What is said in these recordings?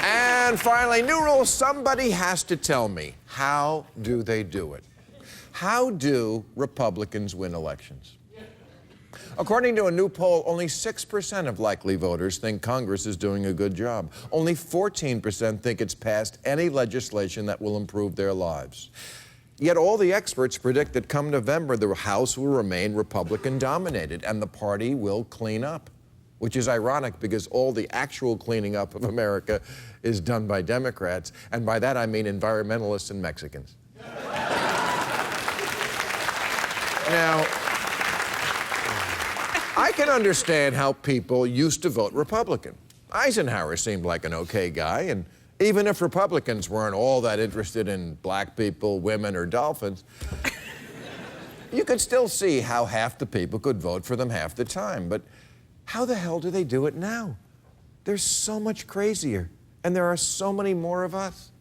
And finally, new rule, somebody has to tell me, how do they do it? How do Republicans win elections? According to a new poll, only 6% of likely voters think Congress is doing a good job. Only 14% think it's passed any legislation that will improve their lives. Yet all the experts predict that come November, the House will remain Republican-dominated and the party will clean up, which is ironic because all the actual cleaning up of America is done by Democrats, and by that I mean environmentalists and Mexicans. Now, I can understand how people used to vote Republican. Eisenhower seemed like an okay guy, and even if Republicans weren't all that interested in black people, women, or dolphins, you could still see how half the people could vote for them half the time. But how the hell do they do it now? They're so much crazier, and there are so many more of us.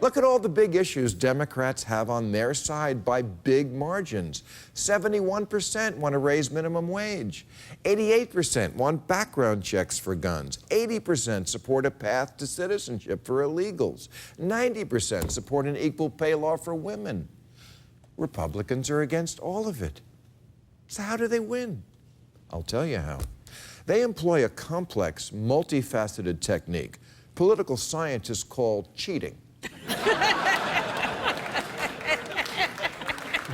Look at all the big issues Democrats have on their side by big margins. 71% want to raise minimum wage. 88% want background checks for guns. 80% support a path to citizenship for illegals. 90% support an equal pay law for women. Republicans are against all of it. So how do they win? I'll tell you how. They employ a complex, multifaceted technique political scientists call cheating.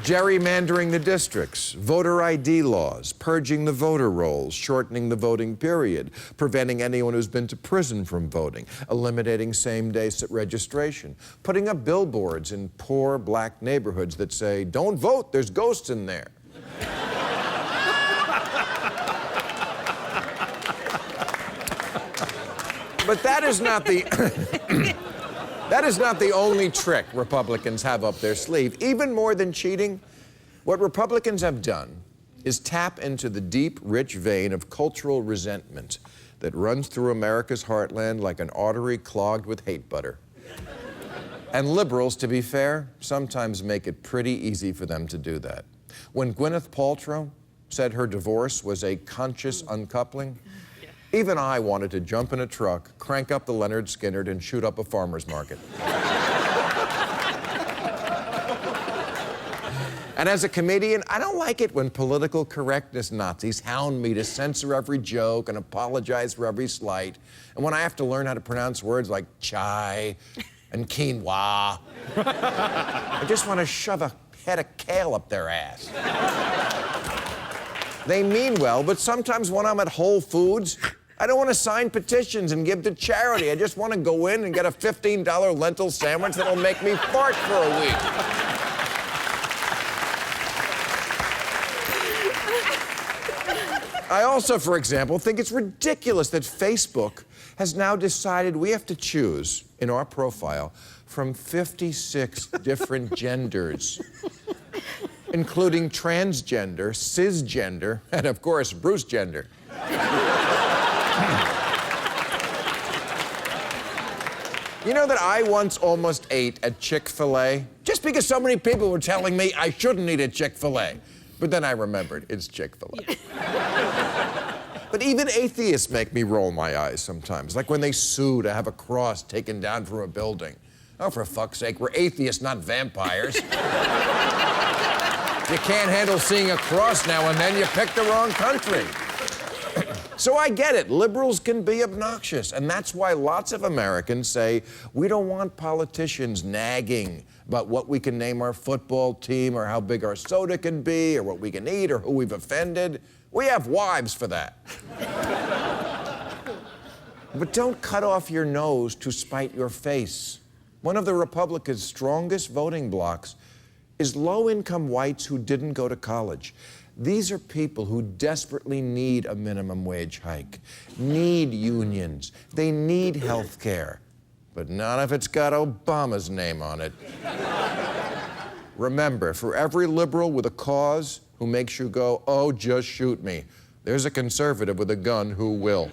Gerrymandering the districts, voter ID laws, purging the voter rolls, shortening the voting period, preventing anyone who's been to prison from voting, eliminating same-day registration, putting up billboards in poor black neighborhoods that say, "Don't vote, there's ghosts in there." But that is not the... That is not the only trick Republicans have up their sleeve. Even more than cheating, what Republicans have done is tap into the deep, rich vein of cultural resentment that runs through America's heartland like an artery clogged with hate butter. And liberals, to be fair, sometimes make it pretty easy for them to do that. When Gwyneth Paltrow said her divorce was a conscious uncoupling, even I wanted to jump in a truck, crank up the Leonard Skinner, and shoot up a farmer's market. And as a comedian, I don't like it when political correctness Nazis hound me to censor every joke and apologize for every slight. And when I have to learn how to pronounce words like chai and quinoa, I just want to shove a head of kale up their ass. They mean well, but sometimes when I'm at Whole Foods, I don't want to sign petitions and give to charity. I just want to go in and get a $15 lentil sandwich that'll make me fart for a week. I also, for example, think it's ridiculous that Facebook has now decided we have to choose in our profile from 56 different genders, including transgender, cisgender, and of course, Bruce gender. You know that I once almost ate at Chick-fil-A just because so many people were telling me I shouldn't eat at Chick-fil-A. But then I remembered, it's Chick-fil-A. But even atheists make me roll my eyes sometimes, like when they sue to have a cross taken down from a building. Oh, for fuck's sake, we're atheists, not vampires. You can't handle seeing a cross now and then, you picked the wrong country. So I get it, liberals can be obnoxious, and that's why lots of Americans say we don't want politicians nagging about what we can name our football team or how big our soda can be or what we can eat or who we've offended. We have wives for that. But don't cut off your nose to spite your face. One of the Republicans' strongest voting blocs is low-income whites who didn't go to college. These are people who desperately need a minimum wage hike, need unions, they need health care, but not if it's got Obama's name on it. Remember, for every liberal with a cause who makes you go, oh, just shoot me, there's a conservative with a gun who will.